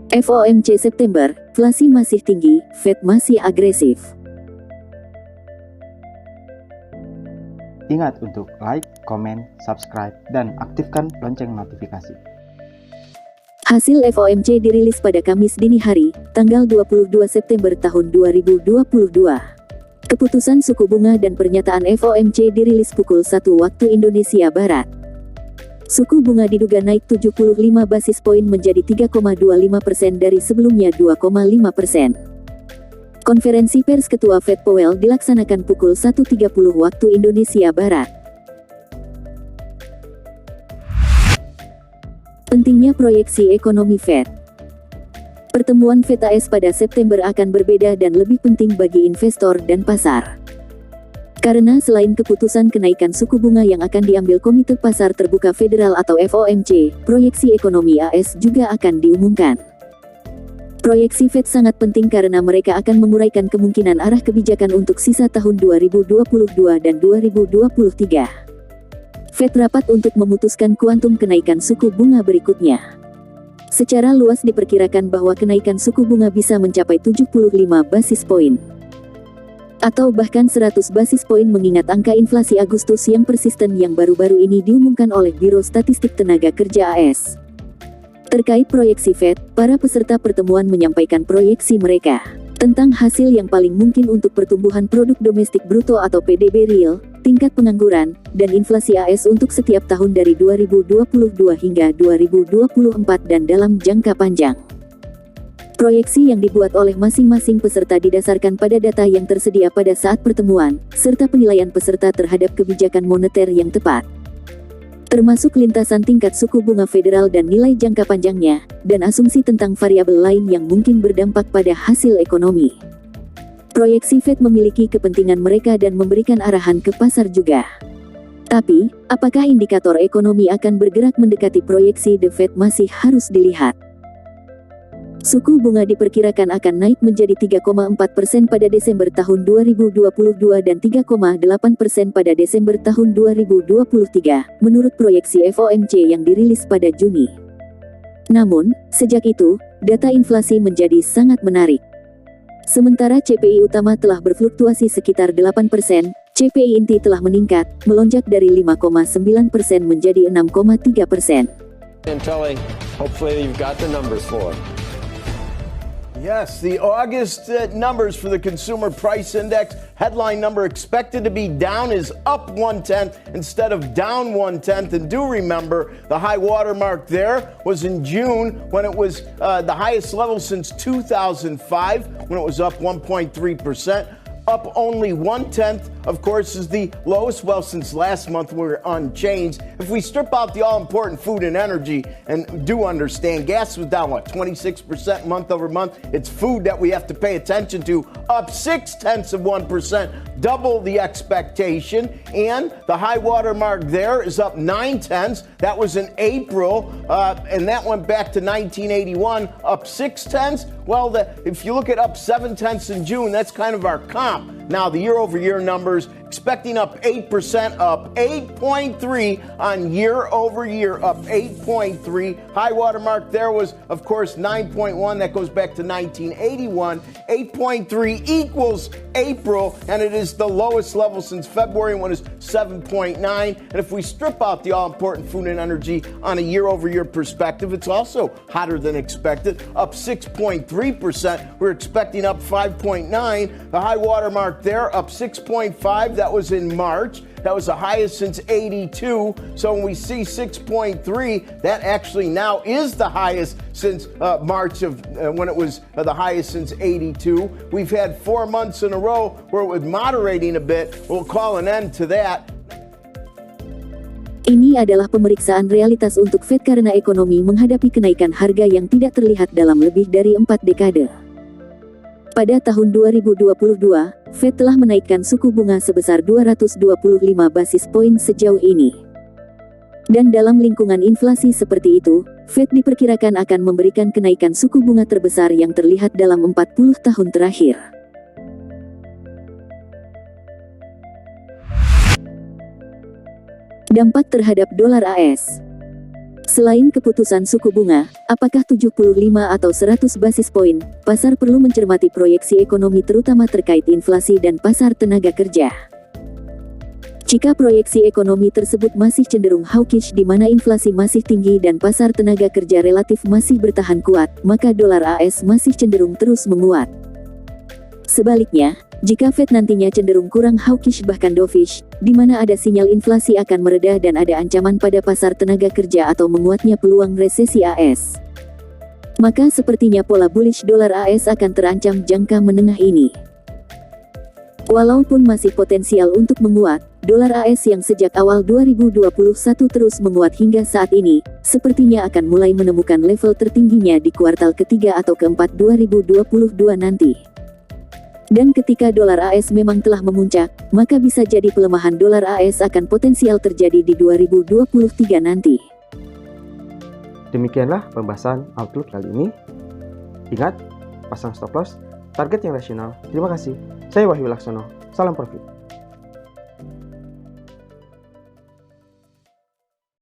FOMC September, inflasi masih tinggi, Fed masih agresif. Ingat untuk like, komen, subscribe, dan aktifkan lonceng notifikasi. Hasil FOMC dirilis pada Kamis dini hari, tanggal 22 September tahun 2022. Keputusan suku bunga dan pernyataan FOMC dirilis pukul 1 waktu Indonesia Barat. Suku bunga diduga naik 75 basis poin menjadi 3,25% dari sebelumnya 2,5%. Konferensi pers Ketua Fed Powell dilaksanakan pukul 1.30 waktu Indonesia Barat. Pentingnya proyeksi ekonomi Fed. Pertemuan Fed AS pada September akan berbeda dan lebih penting bagi investor dan pasar. Karena selain keputusan kenaikan suku bunga yang akan diambil Komite Pasar Terbuka Federal atau FOMC, proyeksi ekonomi AS juga akan diumumkan. Proyeksi Fed sangat penting karena mereka akan menguraikan kemungkinan arah kebijakan untuk sisa tahun 2022 dan 2023. Fed rapat untuk memutuskan kuantum kenaikan suku bunga berikutnya. Secara luas diperkirakan bahwa kenaikan suku bunga bisa mencapai 75 basis poin. Atau bahkan 100 basis poin mengingat angka inflasi Agustus yang persisten yang baru-baru ini diumumkan oleh Biro Statistik Tenaga Kerja AS. Terkait proyeksi Fed, para peserta pertemuan menyampaikan proyeksi mereka tentang hasil yang paling mungkin untuk pertumbuhan produk domestik bruto atau PDB real, tingkat pengangguran, dan inflasi AS untuk setiap tahun dari 2022 hingga 2024 dan dalam jangka panjang. Proyeksi yang dibuat oleh masing-masing peserta didasarkan pada data yang tersedia pada saat pertemuan, serta penilaian peserta terhadap kebijakan moneter yang tepat. Termasuk lintasan tingkat suku bunga federal dan nilai jangka panjangnya, dan asumsi tentang variabel lain yang mungkin berdampak pada hasil ekonomi. Proyeksi Fed memiliki kepentingan mereka dan memberikan arahan ke pasar juga. Tapi, apakah indikator ekonomi akan bergerak mendekati proyeksi The Fed masih harus dilihat. Suku bunga diperkirakan akan naik menjadi 3,4% pada Desember tahun 2022 dan 3,8% pada Desember tahun 2023, menurut proyeksi FOMC yang dirilis pada Juni. Namun, sejak itu, data inflasi menjadi sangat menarik. Sementara CPI utama telah berfluktuasi sekitar 8%, CPI inti telah meningkat, melonjak dari 5,9% menjadi 6,3%. Hopefully you've got the numbers for it. Yes, the August numbers for the Consumer Price Index, headline number expected to be down is up 1/10 instead of down 1/10. And do remember, the high watermark there was in June when it was the highest level since 2005, when it was up 1.3%. Up only 1/10, of course, is the lowest. Well, since last month we're unchanged. If we strip out the all-important food and energy, and do understand, gas was down, 26% month over month. It's food that we have to pay attention to, up 0.6%, double the expectation. And the high water mark there is up 0.9. That was in April, and that went back to 1981, up 0.6. Well, if you look at up 0.7 in June, that's kind of our comp. Now, the year-over-year numbers, expecting up 8%, up 8.3 on year-over-year, up 8.3. High watermark there was, of course, 9.1. That goes back to 1981. 8.3 equals April, and it is the lowest level since February when it was 7.9. And if we strip out the all-important food and energy on a year-over-year perspective, it's also hotter than expected, up 6.3%. We're expecting up 5.9. The high watermark there, up 6.5. That was in March. That was the highest since 82. So when we see 6.3, that actually now is the highest since March of when it was the highest since 82. We've had 4 months in a row where it was moderating a bit. We'll call an end to that. Ini adalah pemeriksaan realitas untuk Fed karena ekonomi menghadapi kenaikan harga yang tidak terlihat dalam lebih dari 4 dekade. Pada tahun 2022, Fed telah menaikkan suku bunga sebesar 225 basis poin sejauh ini. Dan dalam lingkungan inflasi seperti itu, Fed diperkirakan akan memberikan kenaikan suku bunga terbesar yang terlihat dalam 40 tahun terakhir. Dampak terhadap dolar AS. Selain keputusan suku bunga, apakah 75 atau 100 basis poin, pasar perlu mencermati proyeksi ekonomi terutama terkait inflasi dan pasar tenaga kerja. Jika proyeksi ekonomi tersebut masih cenderung hawkish di mana inflasi masih tinggi dan pasar tenaga kerja relatif masih bertahan kuat, maka dolar AS masih cenderung terus menguat. Sebaliknya, jika Fed nantinya cenderung kurang hawkish bahkan dovish, di mana ada sinyal inflasi akan mereda dan ada ancaman pada pasar tenaga kerja atau menguatnya peluang resesi AS, maka sepertinya pola bullish dolar AS akan terancam jangka menengah ini. Walaupun masih potensial untuk menguat, dolar AS yang sejak awal 2021 terus menguat hingga saat ini, sepertinya akan mulai menemukan level tertingginya di kuartal ketiga atau keempat 2022 nanti. Dan ketika dolar AS memang telah memuncak, maka bisa jadi pelemahan dolar AS akan potensial terjadi di 2023 nanti. Demikianlah pembahasan Outlook kali ini. Ingat, pasang stop loss, target yang rasional. Terima kasih. Saya Wahyu Laksono. Salam profit.